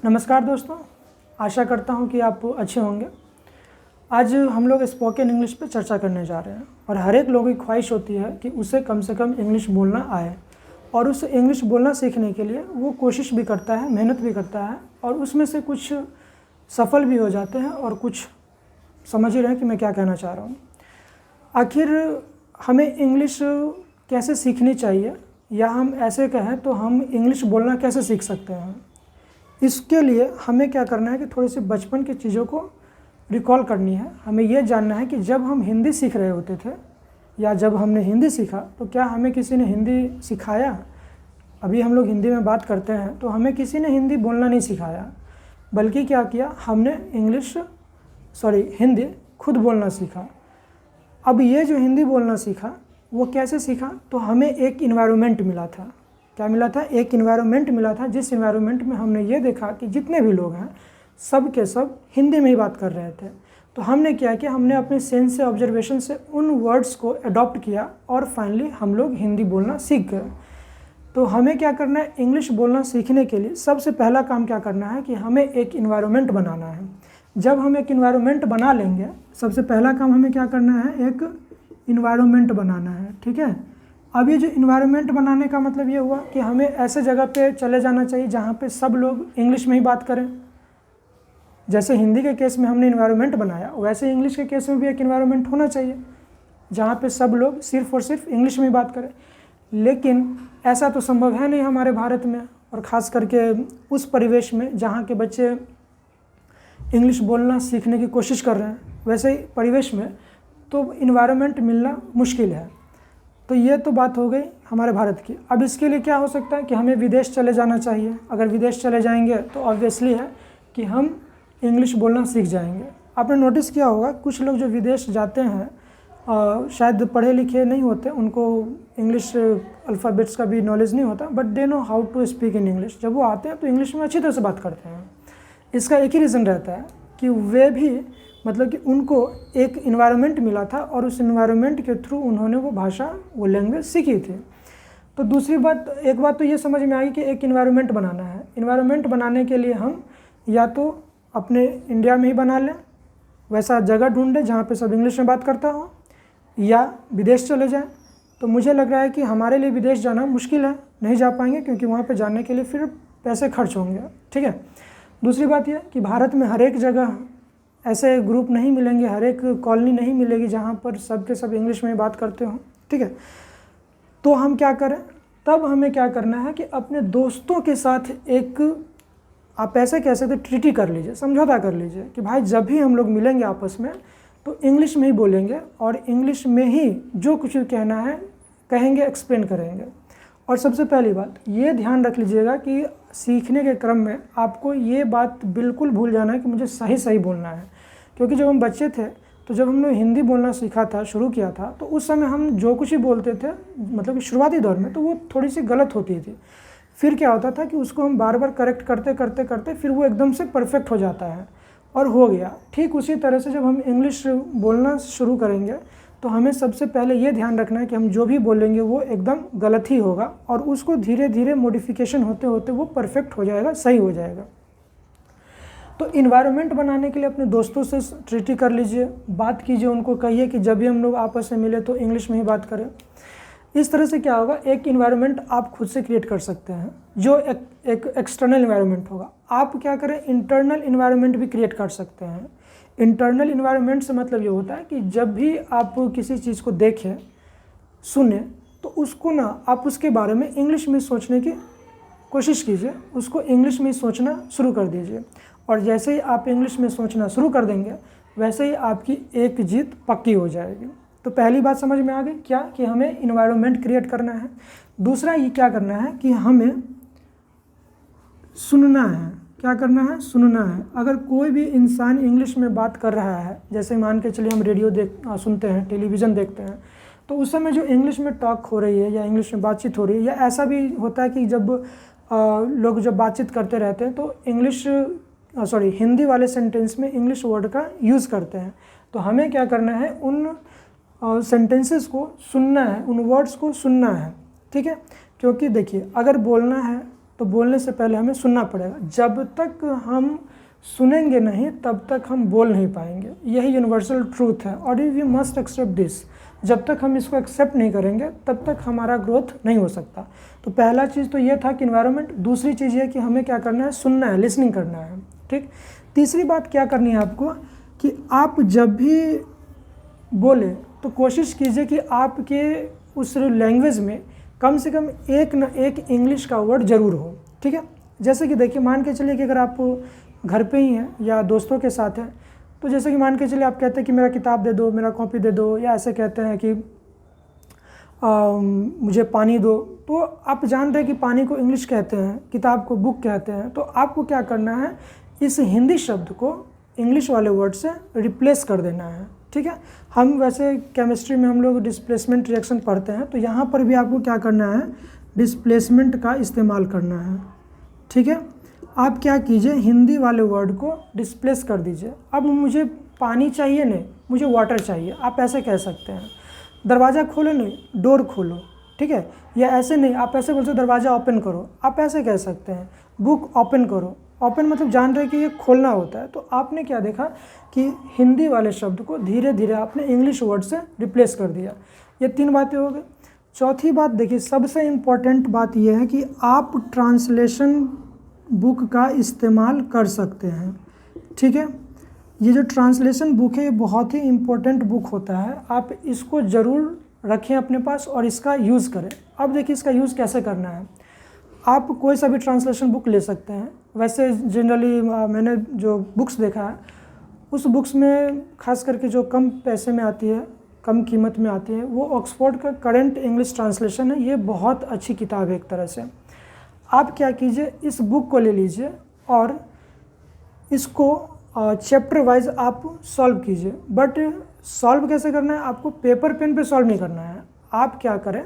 नमस्कार दोस्तों, आशा करता हूँ कि आप अच्छे होंगे। आज हम लोग स्पोकन इंग्लिश पे चर्चा करने जा रहे हैं और हर एक लोगों की ख्वाहिश होती है कि उसे कम से कम इंग्लिश बोलना आए और उस इंग्लिश बोलना सीखने के लिए वो कोशिश भी करता है, मेहनत भी करता है और उसमें से कुछ सफल भी हो जाते हैं और कुछ समझ ही रहे हैं कि मैं क्या कहना चाह रहा हूँ। आखिर हमें इंग्लिश कैसे सीखनी चाहिए, या हम ऐसे कहें तो हम इंग्लिश बोलना कैसे सीख सकते हैं। इसके लिए हमें क्या करना है कि थोड़ी सी बचपन की चीज़ों को रिकॉल करनी है। हमें यह जानना है कि जब हम हिंदी सीख रहे होते थे या जब हमने हिंदी सीखा तो क्या हमें किसी ने हिंदी सिखाया। अभी हम लोग हिंदी में बात करते हैं तो हमें किसी ने हिंदी बोलना नहीं सिखाया, बल्कि क्या किया, हमने हिंदी खुद बोलना सीखा। अब ये जो हिंदी बोलना सीखा वो कैसे सीखा, तो हमें एक इन्वायरमेंट मिला था। क्या मिला था? एक इन्वायरमेंट मिला था, जिस इन्वायरमेंट में हमने ये देखा कि जितने भी लोग हैं सब के सब हिंदी में ही बात कर रहे थे। तो हमने क्या किया, हमने अपने सेंस से, ऑब्जर्वेशन से उन वर्ड्स को अडॉप्ट किया और फाइनली हम लोग हिंदी बोलना सीख गए। तो हमें क्या करना है, इंग्लिश बोलना सीखने के लिए सबसे पहला काम क्या करना है कि हमें एक इन्वायरमेंट बनाना है। जब हम एक इन्वायरमेंट बना लेंगे, सबसे पहला काम हमें क्या करना है, एक इन्वायरमेंट बनाना है। ठीक है। अब ये जो इन्वायरमेंट बनाने का मतलब ये हुआ कि हमें ऐसे जगह पे चले जाना चाहिए जहाँ पे सब लोग इंग्लिश में ही बात करें। जैसे हिंदी के केस में हमने इन्वायरमेंट बनाया, वैसे इंग्लिश के केस में भी एक इन्वायरमेंट होना चाहिए जहाँ पे सब लोग सिर्फ और सिर्फ इंग्लिश में ही बात करें। लेकिन ऐसा तो संभव है नहीं हमारे भारत में, और ख़ास करके उस परिवेश में जहाँ के बच्चे इंग्लिश बोलना सीखने की कोशिश कर रहे हैं, वैसे ही परिवेश में तो इन्वायरमेंट मिलना मुश्किल है। तो ये तो बात हो गई हमारे भारत की। अब इसके लिए क्या हो सकता है कि हमें विदेश चले जाना चाहिए। अगर विदेश चले जाएंगे तो ऑब्वियसली है कि हम इंग्लिश बोलना सीख जाएंगे। आपने नोटिस किया होगा कुछ लोग जो विदेश जाते हैं शायद पढ़े लिखे नहीं होते, उनको इंग्लिश अल्फ़ाबेट्स का भी नॉलेज नहीं होता, but they know how to speak in English. जब वो आते हैं तो इंग्लिश में अच्छी तरह से बात करते हैं। इसका एक ही रीज़न रहता है कि वे भी मतलब कि उनको एक इन्वायरमेंट मिला था और उस इन्वायरमेंट के थ्रू उन्होंने वो भाषा, वो लैंग्वेज सीखी थी। तो दूसरी बात, एक बात तो ये समझ में आई कि एक इन्वायरमेंट बनाना है। इन्वायरमेंट बनाने के लिए हम या तो अपने इंडिया में ही बना लें, वैसा जगह ढूंढें जहाँ पे सब इंग्लिश में बात करता हो, या विदेश चले जाएँ। तो मुझे लग रहा है कि हमारे लिए विदेश जाना मुश्किल है, नहीं जा पाएंगे, क्योंकि वहाँ पर जाने के लिए फिर पैसे खर्च होंगे। ठीक है। दूसरी बात यह कि भारत में हर एक जगह ऐसे ग्रुप नहीं मिलेंगे, हर एक कॉलोनी नहीं मिलेगी जहाँ पर सब के सब इंग्लिश में बात करते हो। ठीक है। तो हम क्या करें, तब हमें क्या करना है कि अपने दोस्तों के साथ एक, आप ऐसे कह सकते, ट्रीटी कर लीजिए, समझौता कर लीजिए कि भाई जब भी हम लोग मिलेंगे आपस में तो इंग्लिश में ही बोलेंगे और इंग्लिश में ही जो कुछ कहना है कहेंगे, एक्सप्लेन करेंगे। और सबसे पहली बात ये ध्यान रख लीजिएगा कि सीखने के क्रम में आपको ये बात बिल्कुल भूल जाना है कि मुझे सही बोलना है। क्योंकि जब हम बच्चे थे तो जब हमने हिंदी बोलना सीखा था, शुरू किया था, तो उस समय हम जो कुछ ही बोलते थे, मतलब कि शुरुआती दौर में, तो वो थोड़ी सी गलत होती थी। फिर क्या होता था कि उसको हम बार बार करेक्ट करते करते करते फिर वो एकदम से परफेक्ट हो जाता है और हो गया। ठीक उसी तरह से जब हम इंग्लिश बोलना शुरू करेंगे तो हमें सबसे पहले ये ध्यान रखना है कि हम जो भी बोलेंगे वो एकदम गलत ही होगा, और उसको धीरे धीरे मॉडिफिकेशन होते होते वो परफेक्ट हो जाएगा, सही हो जाएगा। तो इन्वायरमेंट बनाने के लिए अपने दोस्तों से ट्रीटी कर लीजिए, बात कीजिए, उनको कहिए कि जब भी हम लोग आपस में मिले तो इंग्लिश में ही बात करें। इस तरह से क्या होगा, एक इन्वायरमेंट आप खुद से क्रिएट कर सकते हैं जो एक एक्सटर्नल इन्वायरमेंट होगा। आप क्या करें, इंटरनल इन्वायरमेंट भी क्रिएट कर सकते हैं। इंटरनल इन्वायरमेंट से मतलब ये होता है कि जब भी आप किसी चीज़ को देखें, सुने, तो उसको ना आप उसके बारे में इंग्लिश में सोचने की कोशिश कीजिए, उसको इंग्लिश में सोचना शुरू कर दीजिए। और जैसे ही आप इंग्लिश में सोचना शुरू कर देंगे वैसे ही आपकी एक जीत पक्की हो जाएगी। तो पहली बात समझ में आ गई क्या, कि हमें इन्वायरमेंट क्रिएट करना है। दूसरा ये क्या करना है कि हमें सुनना है। क्या करना है? सुनना है। अगर कोई भी इंसान इंग्लिश में बात कर रहा है, जैसे मान के चलिए हम रेडियो सुनते हैं, टेलीविज़न देखते हैं, तो उस समय जो इंग्लिश में टॉक हो रही है या इंग्लिश में बातचीत हो रही है, या ऐसा भी होता है कि जब लोग जब बातचीत करते रहते हैं तो हिंदी वाले सेंटेंस में इंग्लिश वर्ड का यूज़ करते हैं। तो हमें क्या करना है, उन सेंटेंसेस को सुनना है, उन वर्ड्स को सुनना है। ठीक है। क्योंकि देखिए, अगर बोलना है तो बोलने से पहले हमें सुनना पड़ेगा। जब तक हम सुनेंगे नहीं तब तक हम बोल नहीं पाएंगे। यही यूनिवर्सल ट्रूथ है और वी मस्ट एक्सेप्ट दिस। जब तक हम इसको एक्सेप्ट नहीं करेंगे तब तक हमारा ग्रोथ नहीं हो सकता। तो पहला चीज़ तो ये था कि इन्वायरमेंट। दूसरी चीज़ ये कि हमें क्या करना है, सुनना है, लिसनिंग करना है। ठीक। तीसरी बात क्या करनी है आपको कि आप जब भी बोले तो कोशिश कीजिए कि आपके उस लैंग्वेज में कम से कम एक न एक इंग्लिश का वर्ड ज़रूर हो। ठीक है। जैसे कि देखिए, मान के चलिए कि अगर आप घर पे ही हैं या दोस्तों के साथ हैं, तो जैसे कि मान के चलिए आप कहते हैं कि मेरा किताब दे दो, मेरा कॉपी दे दो, या ऐसे कहते हैं कि मुझे पानी दो, तो आप जान रहे हैं कि पानी को इंग्लिश कहते हैं, किताब को बुक कहते हैं। तो आपको क्या करना है, इस हिंदी शब्द को इंग्लिश वाले वर्ड से रिप्लेस कर देना है। ठीक है। हम वैसे केमिस्ट्री में हम लोग डिस्प्लेसमेंट रिएक्शन पढ़ते हैं, तो यहाँ पर भी आपको क्या करना है, डिस्प्लेसमेंट का इस्तेमाल करना है। ठीक है। आप क्या कीजिए, हिंदी वाले वर्ड को डिस्प्लेस कर दीजिए। अब मुझे पानी चाहिए नहीं, मुझे वाटर चाहिए, आप ऐसे कह सकते हैं। दरवाज़ा खोलो नहीं, डोर खोलो। ठीक है। या ऐसे नहीं, आप ऐसे बोलते दरवाज़ा ओपन करो, आप ऐसे कह सकते हैं। बुक ओपन करो, ओपन मतलब जान रहे कि ये खोलना होता है। तो आपने क्या देखा कि हिंदी वाले शब्द को धीरे धीरे आपने इंग्लिश वर्ड से रिप्लेस कर दिया। ये 3 बातें हो गई। चौथी बात देखिए, सबसे इम्पॉर्टेंट बात यह है कि आप ट्रांसलेशन बुक का इस्तेमाल कर सकते हैं। ठीक है। ये जो ट्रांसलेशन बुक है ये बहुत ही इम्पोर्टेंट बुक होता है। आप इसको ज़रूर रखें अपने पास और इसका यूज़ करें। अब देखिए इसका यूज़ कैसे करना है। आप कोई सा भी ट्रांसलेशन बुक ले सकते हैं। वैसे जनरली मैंने जो बुक्स देखा है, उस बुक्स में ख़ास करके जो कम पैसे में आती है, कम कीमत में आती है, वो ऑक्सफोर्ड का करंट इंग्लिश ट्रांसलेशन है। ये बहुत अच्छी किताब है एक तरह से। आप क्या कीजिए, इस बुक को ले लीजिए और इसको चैप्टर वाइज आप सॉल्व कीजिए। बट सॉल्व कैसे करना है, आपको पेपर पेन पे सॉल्व नहीं करना है। आप क्या करें,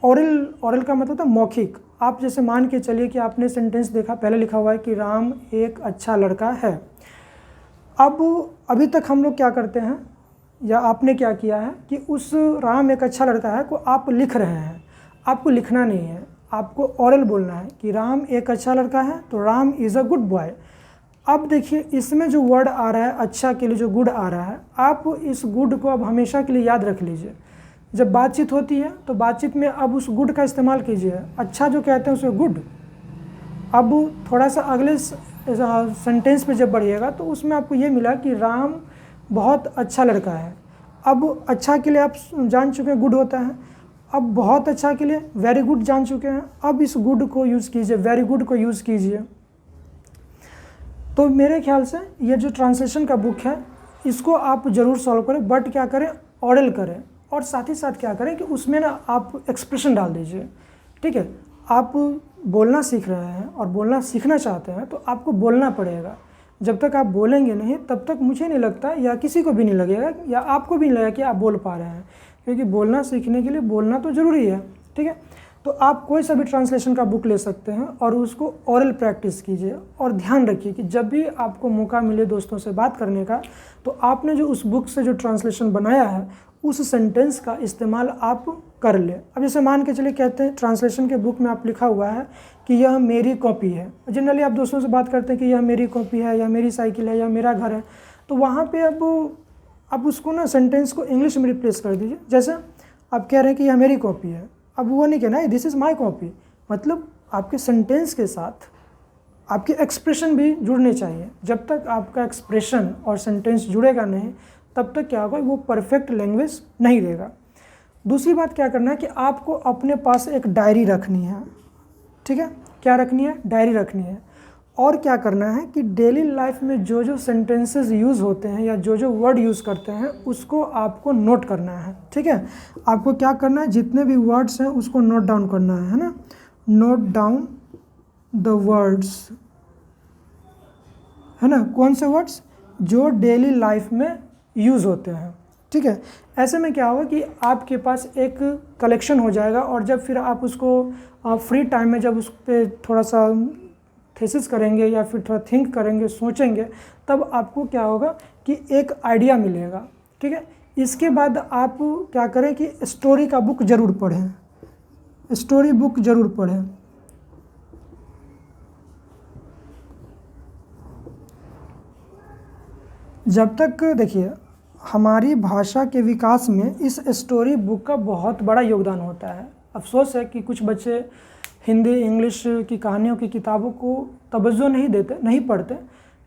ओरल का मतलब था मौखिक। आप जैसे मान के चलिए कि आपने सेंटेंस देखा, पहले लिखा हुआ है कि राम एक अच्छा लड़का है। अब अभी तक हम लोग क्या करते हैं, या आपने क्या किया है कि उस राम एक अच्छा लड़का है को आप लिख रहे हैं। आपको लिखना नहीं है, आपको ओरल बोलना है कि राम एक अच्छा लड़का है, तो Ram is a good boy. अब देखिए इसमें जो वर्ड आ रहा है अच्छा के लिए, जो गुड आ रहा है, आप इस गुड को अब हमेशा के लिए याद रख लीजिए। जब बातचीत होती है तो बातचीत में अब उस गुड का इस्तेमाल कीजिए। अच्छा जो कहते हैं उसे गुड। अब थोड़ा सा अगले सेंटेंस पे जब बढ़िएगा तो उसमें आपको ये मिला कि राम बहुत अच्छा लड़का है। अब अच्छा के लिए आप जान चुके हैं गुड होता है। अब बहुत अच्छा के लिए वेरी गुड जान चुके हैं। अब इस गुड को यूज़ कीजिए, वेरी गुड को यूज़ कीजिए। तो मेरे ख्याल से ये जो ट्रांसलेशन का बुक है इसको आप ज़रूर सॉल्व करें, बट क्या करें, ओरल करें। और साथ ही साथ क्या करें कि उसमें ना आप एक्सप्रेशन डाल दीजिए। ठीक है। आप बोलना सीख रहे हैं और बोलना सीखना चाहते हैं तो आपको बोलना पड़ेगा। जब तक आप बोलेंगे नहीं तब तक मुझे नहीं लगता, या किसी को भी नहीं लगेगा, या आपको भी नहीं लगेगा कि आप बोल पा रहे हैं। क्योंकि बोलना सीखने के लिए बोलना तो ज़रूरी है। ठीक है। तो आप कोई सा भी ट्रांसलेशन का बुक ले सकते हैं और उसको ओरल प्रैक्टिस कीजिए। और ध्यान रखिए कि जब भी आपको मौका मिले दोस्तों से बात करने का, तो आपने जो उस बुक से जो ट्रांसलेशन बनाया है उस सेंटेंस का इस्तेमाल आप कर ले। अब जैसे मान के चलिए कहते हैं ट्रांसलेशन के बुक में आप लिखा हुआ है कि यह मेरी कॉपी है। जनरली आप दोस्तों से बात करते हैं कि यह मेरी कॉपी है, या मेरी साइकिल है, या मेरा घर है। तो वहाँ पे अब आप उसको ना सेंटेंस को इंग्लिश में रिप्लेस कर दीजिए। जैसे आप कह रहे हैं कि यह मेरी कॉपी है, अब वो नहीं कहना है दिस इज़ माई कॉपी। मतलब आपके सेंटेंस के साथ आपके एक्सप्रेशन भी जुड़ने चाहिए। जब तक आपका एक्सप्रेशन और सेंटेंस जुड़ेगा नहीं तब तक क्या होगा, वो परफेक्ट लैंग्वेज नहीं रहेगा। दूसरी बात क्या करना है कि आपको अपने पास एक डायरी रखनी है। ठीक है। क्या रखनी है, डायरी रखनी है। और क्या करना है कि डेली लाइफ में जो जो सेंटेंसेस यूज़ होते हैं या जो जो वर्ड यूज़ करते हैं उसको आपको नोट करना है। ठीक है। आपको क्या करना है, जितने भी वर्ड्स हैं उसको नोट डाउन करना है ना। नोट डाउन द वर्ड्स, है ना। कौन से वर्ड्स, जो डेली लाइफ में यूज़ होते हैं। ठीक है। ऐसे में क्या होगा कि आपके पास एक कलेक्शन हो जाएगा, और जब फिर आप उसको फ्री टाइम में जब उस पर थोड़ा सा थीसिस करेंगे या फिर थोड़ा थिंक करेंगे, सोचेंगे, तब आपको क्या होगा कि एक आइडिया मिलेगा। ठीक है। इसके बाद आप क्या करें कि स्टोरी का बुक ज़रूर पढ़ें, स्टोरी बुक ज़रूर पढ़ें। जब तक देखिए हमारी भाषा के विकास में इस स्टोरी बुक का बहुत बड़ा योगदान होता है। अफसोस है कि कुछ बच्चे हिंदी इंग्लिश की कहानियों की किताबों को तवज्जो नहीं देते, नहीं पढ़ते,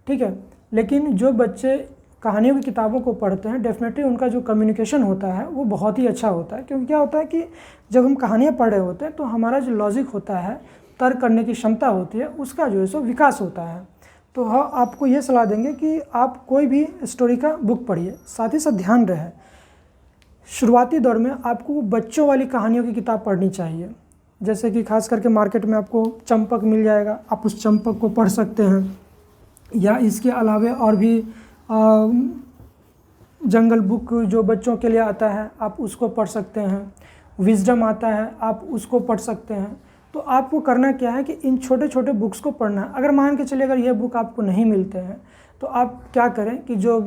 ठीक है। लेकिन जो बच्चे कहानियों की किताबों को पढ़ते हैं डेफिनेटली उनका जो कम्युनिकेशन होता है वो बहुत ही अच्छा होता है। क्योंकि क्या होता है कि जब हम कहानियाँ पढ़ रहे होते हैं तो हमारा जो लॉजिक होता है, तर्क करने की क्षमता होती है, उसका जो है सो विकास होता है। तो हाँ, आपको ये सलाह देंगे कि आप कोई भी स्टोरी का बुक पढ़िए। साथ ही साथ ध्यान रहे शुरुआती दौर में आपको बच्चों वाली कहानियों की किताब पढ़नी चाहिए। जैसे कि खास करके मार्केट में आपको चंपक मिल जाएगा, आप उस चंपक को पढ़ सकते हैं। या इसके अलावा और भी जंगल बुक जो बच्चों के लिए आता है आप उसको पढ़ सकते हैं। विजडम आता है आप उसको पढ़ सकते हैं। तो आपको करना क्या है कि इन छोटे छोटे बुक्स को पढ़ना है। अगर मान के चलिए अगर ये बुक आपको नहीं मिलते हैं तो आप क्या करें कि जो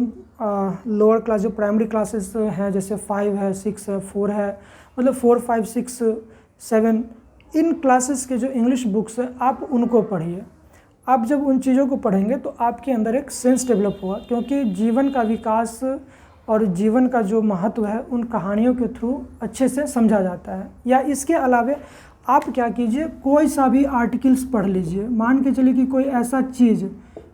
लोअर क्लास जो प्राइमरी क्लासेस हैं जैसे 5 है 6 है 4 है, मतलब 4 5 6 7 इन क्लासेस के जो इंग्लिश बुक्स है आप उनको पढ़िए। आप जब उन चीज़ों को पढ़ेंगे तो आपके अंदर एक सेंस डेवलप होगा। क्योंकि जीवन का विकास और जीवन का जो महत्व है उन कहानियों के थ्रू अच्छे से समझा जाता है। या इसके अलावा आप क्या कीजिए, कोई सा भी आर्टिकल्स पढ़ लीजिए। मान के चलिए कि कोई ऐसा चीज़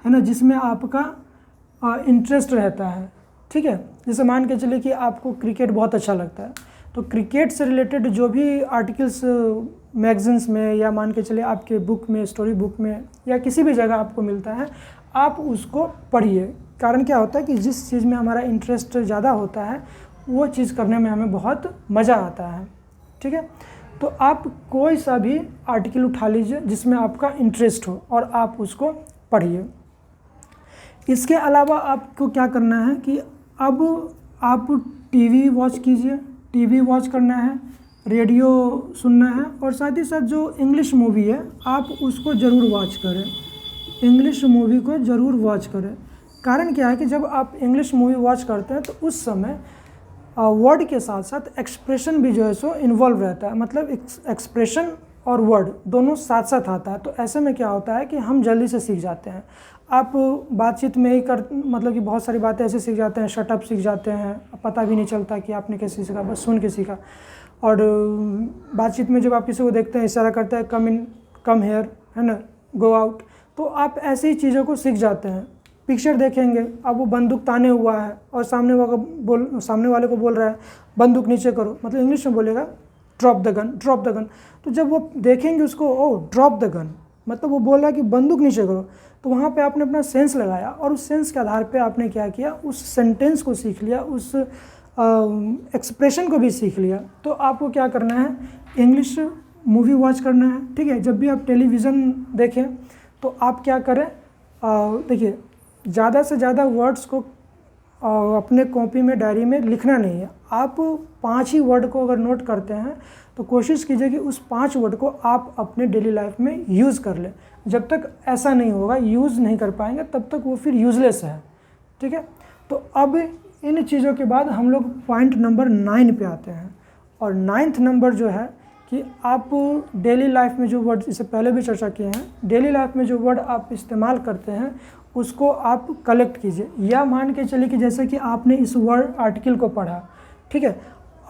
है ना जिसमें आपका इंटरेस्ट रहता है, ठीक है। जैसे मान के चलिए कि आपको क्रिकेट बहुत अच्छा लगता है, तो क्रिकेट से रिलेटेड जो भी आर्टिकल्स मैगजीन्स में या मान के चलिए आपके बुक में, स्टोरी बुक में या किसी भी जगह आपको मिलता है, आप उसको पढ़िए। कारण क्या होता है कि जिस चीज़ में हमारा इंटरेस्ट ज़्यादा होता है वो चीज़ करने में हमें बहुत मज़ा आता है, ठीक है। तो आप कोई सा भी आर्टिकल उठा लीजिए जिसमें आपका इंटरेस्ट हो और आप उसको पढ़िए। इसके अलावा आपको क्या करना है कि अब आप टीवी वॉच कीजिए, टीवी वॉच करना है, रेडियो सुनना है और साथ ही साथ जो इंग्लिश मूवी है आप उसको ज़रूर वॉच करें। इंग्लिश मूवी को ज़रूर वॉच करें। कारण क्या है कि जब आप इंग्लिश मूवी वॉच करते हैं तो उस समय वर्ड के साथ साथ एक्सप्रेशन भी जो है सो इन्वॉल्व रहता है। मतलब एक्सप्रेशन और वर्ड दोनों साथ साथ आता है। तो ऐसे में क्या होता है कि हम जल्दी से सीख जाते हैं। आप बातचीत में ही मतलब कि बहुत सारी बातें ऐसे सीख जाते हैं, शटअप सीख जाते हैं, पता भी नहीं चलता कि आपने कैसे सीखा, बस सुन के सीखा। और बातचीत में जब आप किसी को देखते हैं इशारा करता है कम इन कम हेयर, है ना, गो आउट, तो आप ऐसी चीज़ों को सीख जाते हैं। पिक्चर देखेंगे, अब वो बंदूक ताने हुआ है और सामने वाले को बोल रहा है बंदूक नीचे करो, मतलब इंग्लिश में बोलेगा drop the gun, drop the gun. तो जब वो देखेंगे उसको, ओ ड्रॉप द गन, मतलब वो बोल रहा है कि बंदूक नीचे करो, तो वहाँ पे आपने अपना सेंस लगाया और उस सेंस के आधार पे आपने क्या किया, उस सेंटेंस को सीख लिया, उस एक्सप्रेशन को भी सीख लिया। तो आपको क्या करना है, इंग्लिश मूवी वॉच करना है, ठीक है। जब भी आप टेलीविज़न देखें तो आप क्या करें, देखिए ज़्यादा से ज़्यादा वर्ड्स को अपने कॉपी में, डायरी में लिखना नहीं है। आप 5 ही वर्ड को अगर नोट करते हैं तो कोशिश कीजिए कि उस 5 वर्ड को आप अपने डेली लाइफ में यूज़ कर लें। जब तक ऐसा नहीं होगा, यूज़ नहीं कर पाएंगे, तब तक वो फिर यूज़लेस है, ठीक है। तो अब इन चीज़ों के बाद हम लोग पॉइंट नंबर 9 पे आते हैं। और 9th नंबर जो है कि आप डेली लाइफ में जो वर्ड, इससे पहले भी चर्चा किए हैं, डेली लाइफ में जो वर्ड आप इस्तेमाल करते हैं उसको आप कलेक्ट कीजिए। या मान के चलिए कि जैसे कि आपने इस वर्ड आर्टिकल को पढ़ा, ठीक है।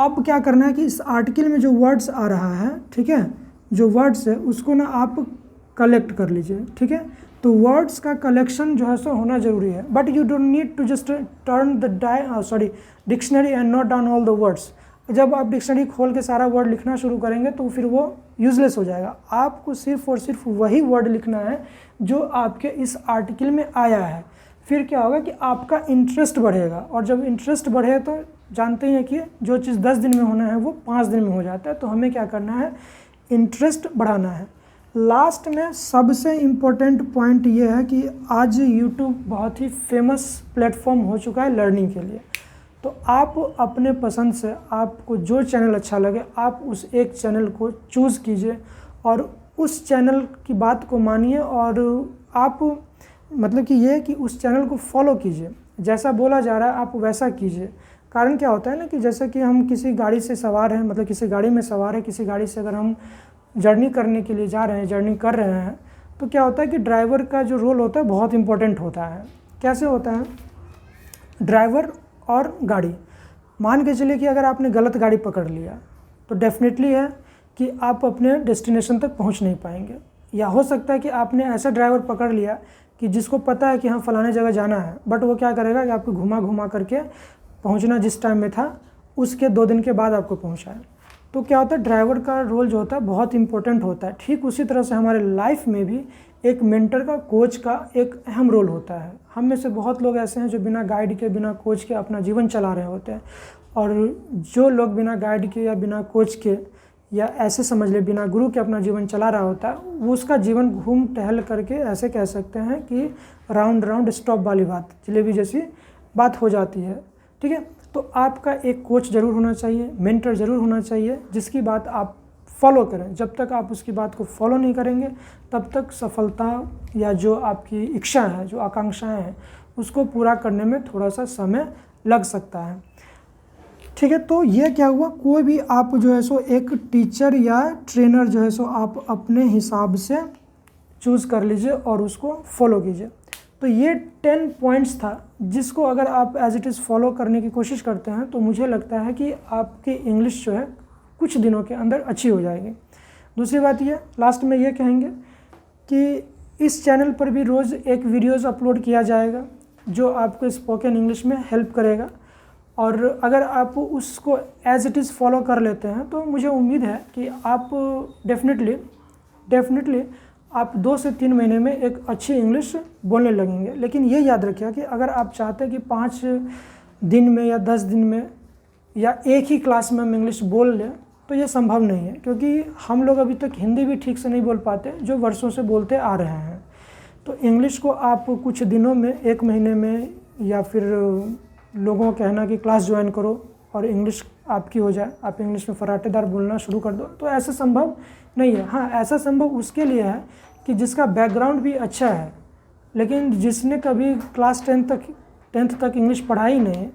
अब क्या करना है कि इस आर्टिकल में जो वर्ड्स आ रहा है, ठीक है, जो वर्ड्स है उसको ना आप कलेक्ट कर लीजिए, ठीक है। तो वर्ड्स का कलेक्शन जो है सो होना ज़रूरी है। But you don't need to just turn the dictionary and note down all the words. जब आप डिक्शनरी खोल के सारा वर्ड लिखना शुरू करेंगे तो फिर वो यूज़लेस हो जाएगा। आपको सिर्फ और सिर्फ वही वर्ड लिखना है जो आपके इस आर्टिकल में आया है। फिर क्या होगा कि आपका इंटरेस्ट बढ़ेगा, और जब इंटरेस्ट बढ़े तो जानते ही हैं कि जो चीज़ 10 दिन में होना है वो 5 दिन में हो जाता है। तो हमें क्या करना है, इंटरेस्ट बढ़ाना है। लास्ट में सबसे इम्पोर्टेंट पॉइंट ये है कि आज यूट्यूब बहुत ही फेमस प्लेटफॉर्म हो चुका है लर्निंग के लिए। तो आप अपने पसंद से आपको जो चैनल अच्छा लगे आप उस एक चैनल को चूज़ कीजिए और उस चैनल की बात को मानिए, और आप मतलब कि ये कि उस चैनल को फॉलो कीजिए। जैसा बोला जा रहा है आप वैसा कीजिए। कारण क्या होता है ना कि जैसे कि हम किसी गाड़ी से सवार हैं, मतलब किसी गाड़ी में सवार है, किसी गाड़ी से अगर हम जर्नी करने के लिए जा रहे हैं, जर्नी कर रहे हैं, तो क्या होता है कि ड्राइवर का जो रोल होता है बहुत इंपॉर्टेंट होता है। कैसे होता है ड्राइवर और गाड़ी, मान के चलिए कि अगर आपने गलत गाड़ी पकड़ लिया तो डेफिनेटली है कि आप अपने डेस्टिनेशन तक पहुंच नहीं पाएंगे। या हो सकता है कि आपने ऐसा ड्राइवर पकड़ लिया कि जिसको पता है कि हाँ फलाने जगह जाना है, बट वो क्या करेगा कि आपको घुमा घुमा करके पहुंचना जिस टाइम में था उसके 2 दिन के बाद आपको पहुंचाए। तो क्या होता है, ड्राइवर का रोल जो होता है बहुत इंपॉर्टेंट होता है। ठीक उसी तरह से हमारे लाइफ में भी एक मेंटर का, कोच का एक अहम रोल होता है। हम में से बहुत लोग ऐसे हैं जो बिना गाइड के, बिना कोच के अपना जीवन चला रहे होते हैं, और जो लोग बिना गाइड के या बिना कोच के या ऐसे समझ ले बिना गुरु के अपना जीवन चला रहा होता है, वो उसका जीवन घूम टहल करके ऐसे कह सकते हैं कि राउंड राउंड स्टॉप वाली बात, जलेबी जैसी बात हो जाती है। ठीक है, तो आपका एक कोच ज़रूर होना चाहिए, मेंटर ज़रूर होना चाहिए, जिसकी बात आप फॉलो करें। जब तक आप उसकी बात को फॉलो नहीं करेंगे तब तक सफलता या जो आपकी इच्छा है, जो आकांक्षाएं हैं, उसको पूरा करने में थोड़ा सा समय लग सकता है। ठीक है, तो ये क्या हुआ, कोई भी आप जो है सो एक टीचर या ट्रेनर जो है सो आप अपने हिसाब से चूज़ कर लीजिए और उसको फॉलो कीजिए। तो ये 10 पॉइंट्स था जिसको अगर आप एज इट इज़ फॉलो करने की कोशिश करते हैं तो मुझे लगता है कि आपकी इंग्लिश जो है कुछ दिनों के अंदर अच्छी हो जाएगी। दूसरी बात ये लास्ट में ये कहेंगे कि इस चैनल पर भी रोज़ एक वीडियोज़ अपलोड किया जाएगा जो आपको स्पोकन इंग्लिश में हेल्प करेगा, और अगर आप उसको एज इट इज़ फॉलो कर लेते हैं तो मुझे उम्मीद है कि आप डेफिनेटली आप 2 से 3 महीने में एक अच्छी इंग्लिश बोलने लगेंगे। लेकिन ये याद रखिए कि अगर आप चाहते हैं कि 5 दिन में या 10 दिन में या एक ही क्लास में हम इंग्लिश बोल लें तो ये संभव नहीं है, क्योंकि हम लोग अभी तक हिंदी भी ठीक से नहीं बोल पाते जो वर्षों से बोलते आ रहे हैं। तो इंग्लिश को आप कुछ दिनों में, 1 महीने में, या फिर लोगों को कहना कि क्लास ज्वाइन करो और इंग्लिश आपकी हो जाए, आप इंग्लिश में फराटेदार बोलना शुरू कर दो, तो ऐसा संभव नहीं है। हाँ, ऐसा संभव उसके लिए है कि जिसका बैकग्राउंड भी अच्छा है, लेकिन जिसने कभी क्लास 10th तक इंग्लिश पढ़ाई नहीं,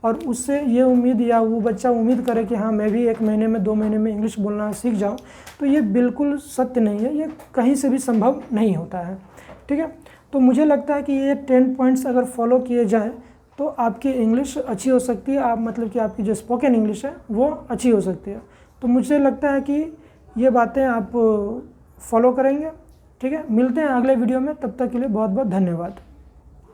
और उससे ये उम्मीद या वो बच्चा उम्मीद करे कि हाँ मैं भी 1 महीने में 2 महीने में इंग्लिश बोलना सीख जाऊँ, तो ये बिल्कुल सत्य नहीं है, ये कहीं से भी संभव नहीं होता है। ठीक है, तो मुझे लगता है कि ये 10 पॉइंट्स अगर फॉलो किए जाएँ तो आपकी इंग्लिश अच्छी हो सकती है, आप मतलब कि आपकी जो स्पोकन इंग्लिश है वो अच्छी हो सकती है। तो मुझे लगता है कि ये बातें आप फॉलो करेंगे। ठीक है, मिलते हैं अगले वीडियो में, तब तक के लिए बहुत बहुत धन्यवाद।